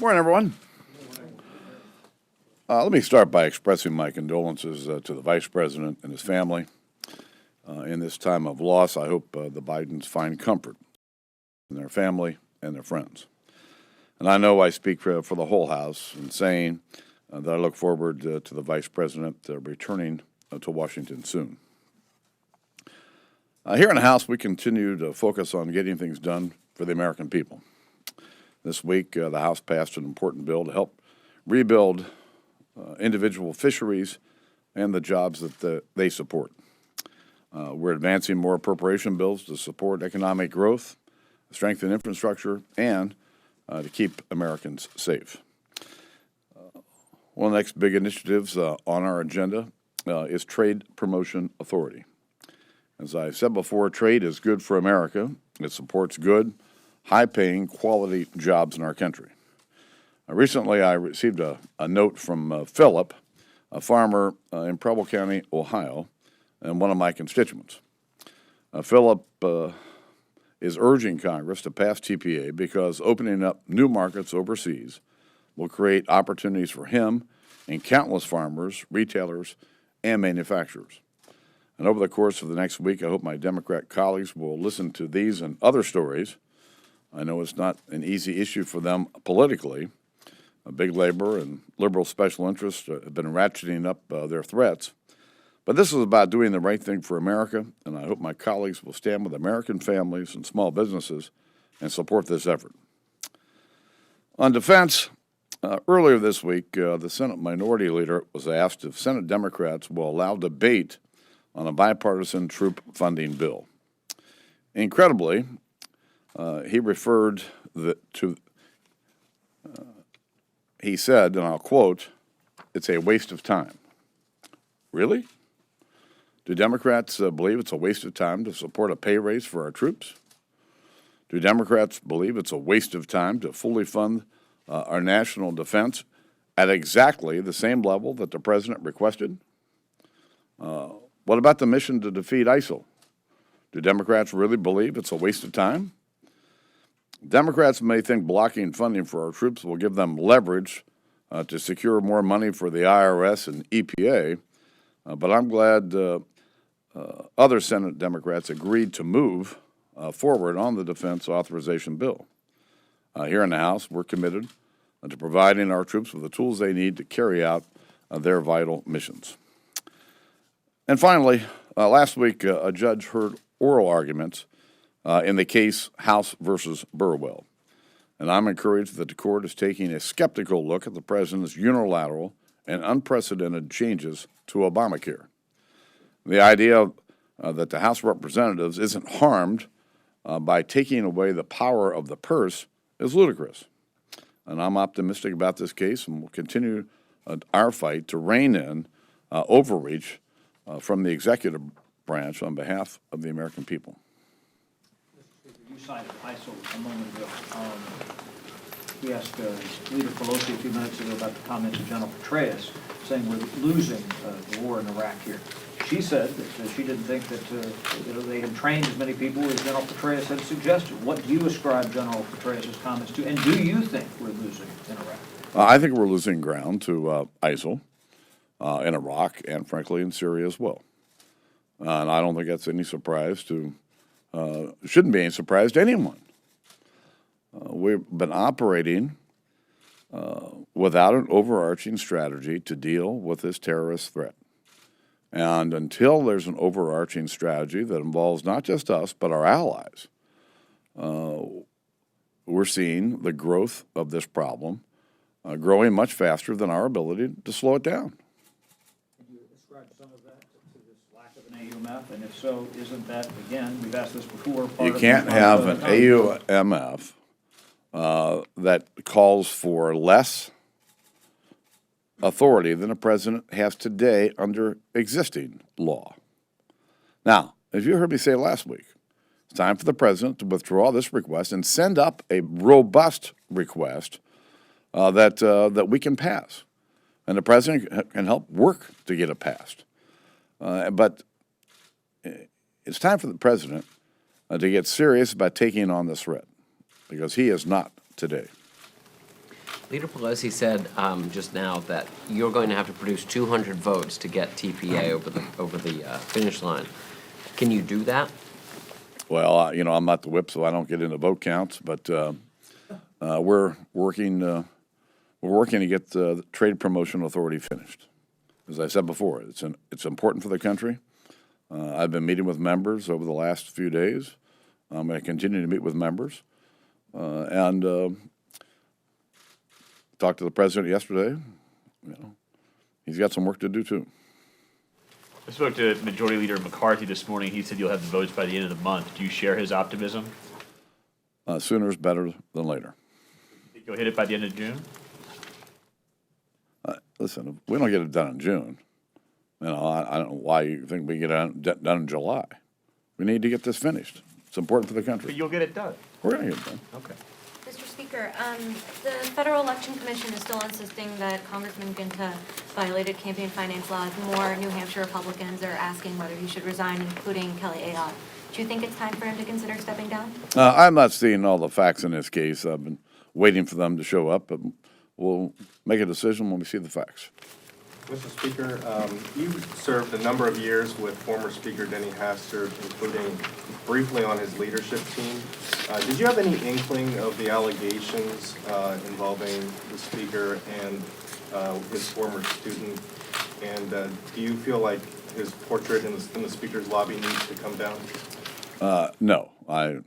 Morning, everyone. Let me start by expressing my condolences to the Vice President and his family. In this time of loss, I hope the Bidens find comfort in their family and their friends. And I know I speak for the whole House in saying that I look forward to the Vice President returning to Washington soon. Here in the House, we continue to focus on getting things done for the American people. This week, the House passed an important bill to help rebuild individual fisheries and the jobs that they support. We're advancing more appropriation bills to support economic growth, strengthen infrastructure, and to keep Americans safe. One of the next big initiatives on our agenda is Trade Promotion Authority. As I've said before, trade is good for America. It supports good, high-paying, quality jobs in our country. Recently, I received a note from Philip, a farmer in Preble County, Ohio, and one of my constituents. Philip is urging Congress to pass TPA because opening up new markets overseas will create opportunities for him and countless farmers, retailers, and manufacturers. And over the course of the next week, I hope my Democrat colleagues will listen to these and other stories. I know it's not an easy issue for them politically. Big labor and liberal special interests have been ratcheting up their threats. But this is about doing the right thing for America, and I hope my colleagues will stand with American families and small businesses and support this effort. On defense, earlier this week, the Senate Minority Leader was asked if Senate Democrats will allow debate on a bipartisan troop funding bill. Incredibly, he referred he said, and I'll quote, "It's a waste of time." Really? Do Democrats believe it's a waste of time to support a pay raise for our troops? Do Democrats believe it's a waste of time to fully fund our national defense at exactly the same level that the President requested? What about the mission to defeat ISIL? Do Democrats really believe it's a waste of time? Democrats may think blocking funding for our troops will give them leverage to secure more money for the IRS and EPA, but I'm glad other Senate Democrats agreed to move forward on the defense authorization bill. Here in the House, we're committed to providing our troops with the tools they need to carry out their vital missions. And finally, last week, a judge heard oral arguments in the case House versus Burwell. And I'm encouraged that the court is taking a skeptical look at the president's unilateral and unprecedented changes to Obamacare. The idea that the House of Representatives isn't harmed by taking away the power of the purse is ludicrous. And I'm optimistic about this case and will continue our fight to rein in overreach from the executive branch on behalf of the American people. You cited ISIL a moment ago. We asked Leader Pelosi a few minutes ago about the comments of General Petraeus saying we're losing the war in Iraq here. She said that she didn't think that they had trained as many people as General Petraeus had suggested. What do you ascribe General Petraeus' comments to, and do you think we're losing in Iraq? I think we're losing ground to ISIL in Iraq and, frankly, in Syria as well. And I don't think that's any surprise to shouldn't be any surprise to anyone. We've been operating without an overarching strategy to deal with this terrorist threat. And until there's an overarching strategy that involves not just us, but our allies, we're seeing the growth of this problem growing much faster than our ability to slow it down. Can you ascribe some of that to this lack of an AUMF? And if so, isn't that, again, we've asked this before, you can't have an AUMF that calls for less authority than the president has today under existing law. Now, as you heard me say last week, it's time for the president to withdraw this request and send up a robust request that we can pass. And the president can help work to get it passed. But it's time for the president to get serious about taking on this threat, because he is not today. Leader Pelosi said just now that you're going to have to produce 200 votes to get TPA over the finish line. Can you do that? Well, I'm not the whip, so I don't get into vote counts, but we're working to get the Trade Promotion Authority finished. As I said before, it's important for the country. I've been meeting with members over the last few days. I'm going to continue to meet with members and talked to the president yesterday. He's got some work to do too. I spoke to Majority Leader McCarthy this morning. He said you'll have the votes by the end of the month. Do you share his optimism? Sooner is better than later. Think you'll hit it by the end of June? Listen, if we don't get it done in June, I don't know why you think we get it done in July. We need to get this finished. It's important for the But country. you'll get it done. We're going to get it done. Okay. Mr. Speaker, the Federal Election Commission is still insisting that Congressman Ginta violated campaign finance laws. More New Hampshire Republicans are asking whether he should resign, including Kelly Ayotte. Do you think it's time for him to consider stepping down? I'm not seeing all the facts in this case. I've been waiting for them to show up, but we'll make a decision when we see the facts. Mr. Speaker, you served a number of years with former Speaker Denny Hastert, including briefly on his leadership team. Did you have any inkling of the allegations involving the Speaker and his former student? And do you feel like his portrait in the Speaker's lobby needs to come down? No, I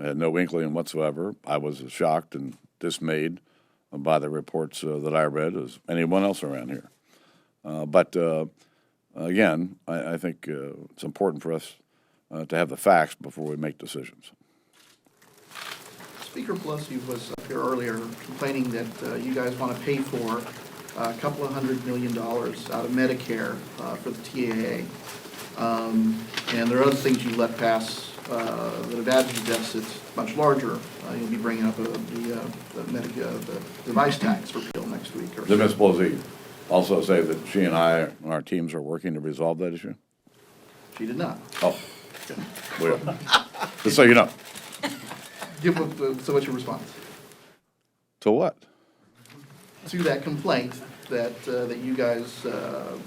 had no inkling whatsoever. I was as shocked and dismayed by the reports that I read as anyone else around here. But again, I think it's important for us to have the facts before we make decisions. Speaker Pelosi was up here earlier complaining that you guys want to pay for a couple of $100 million out of Medicare for the TAA. And there are other things you let pass that have added to the deficits much larger. You'll be bringing up the device tax repeal next week. Did Ms. Pelosi also say that she and I and our teams are working to resolve that issue? She did not. Oh, well, just so you know. So what's your response To what? to that complaint that that you guys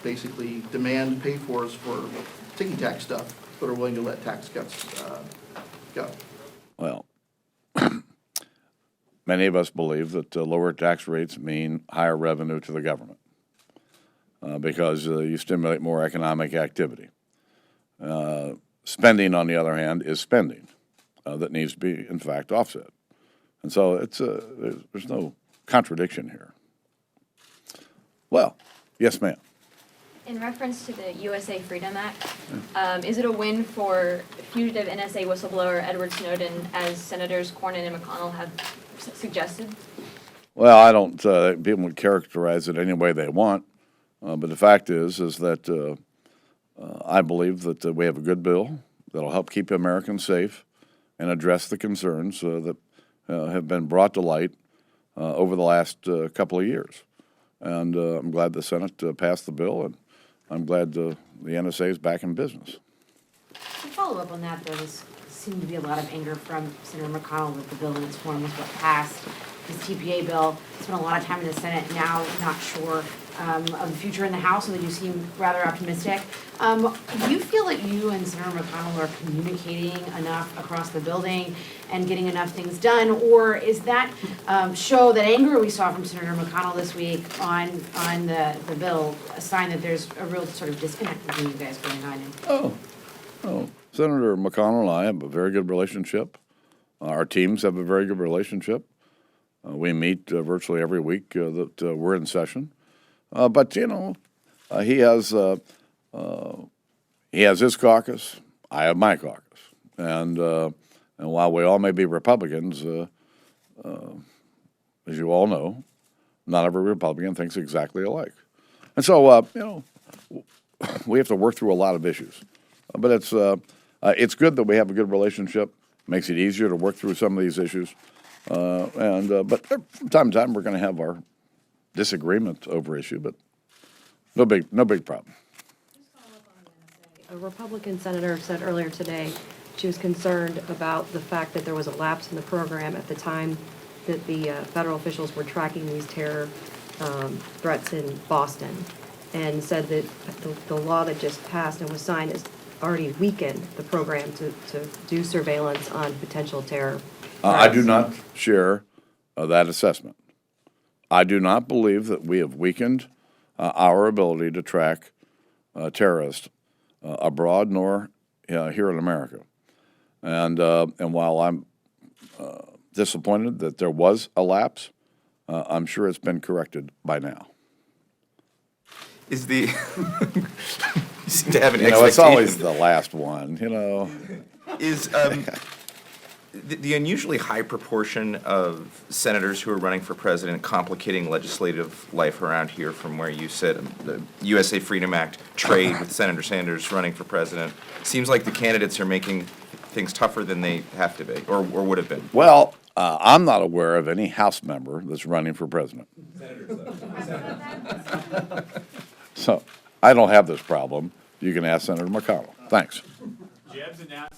basically demand pay-fors for ticky tax stuff, but are willing to let tax cuts go? Well, many of us believe that lower tax rates mean higher revenue to the government because you stimulate more economic activity. Spending, on the other hand, is spending that needs to be, in fact, offset. And so it's there's no contradiction here. Well, yes, ma'am. In reference to the USA Freedom Act, is it a win for fugitive NSA whistleblower Edward Snowden, as Senators Cornyn and McConnell have suggested? Well, I don't. People would characterize it any way they want, but the fact is that I believe that we have a good bill that'll help keep Americans safe and address the concerns that have been brought to light over the last couple of years. And I'm glad the Senate passed the bill, and I'm glad the NSA is back in business. To follow up on that, there seemed to be a lot of anger from Senator McConnell that the bill in its form was what passed. This TPA bill spent a lot of time in the Senate, now not sure of the future in the House, so that you seem rather optimistic. Do you feel like you and Senator McConnell are communicating enough across the building and getting enough things done, or is that show, that anger we saw from Senator McConnell this week on the bill, a sign that there's a real sort of disconnect between you guys going on? Oh, Senator McConnell and I have a very good relationship. Our teams have a very good relationship. We meet virtually every week that we're in session. But he has his caucus. I have my caucus, and while we all may be Republicans, as you all know, not every Republican thinks exactly alike, and so we have to work through a lot of issues. But it's good that we have a good relationship. Makes it easier to work through some of these issues, but from time to time we're going to have our disagreement over issue, but no big problem. A Republican senator said earlier today she was concerned about the fact that there was a lapse in the program at the time that the federal officials were tracking these terror threats in Boston, and said that the law that just passed and was signed has already weakened the program to do surveillance on potential terror. I do not share that assessment. I do not believe that we have weakened our ability to track terrorists abroad nor here in America. And while I'm disappointed that there was a lapse, I'm sure it's been corrected by now. Is the, you seem to have an You know, it's always expectation. the last one, you know. Is the unusually high proportion of senators who are running for president complicating legislative life around here from where you sit? The USA Freedom Act trade with Senator Sanders running for president. Seems like the candidates are making things tougher than they have to be, or would have been. Well, I'm not aware of any House member that's running for president. So I don't have this problem. You can ask Senator McConnell. Thanks. Jeb's announced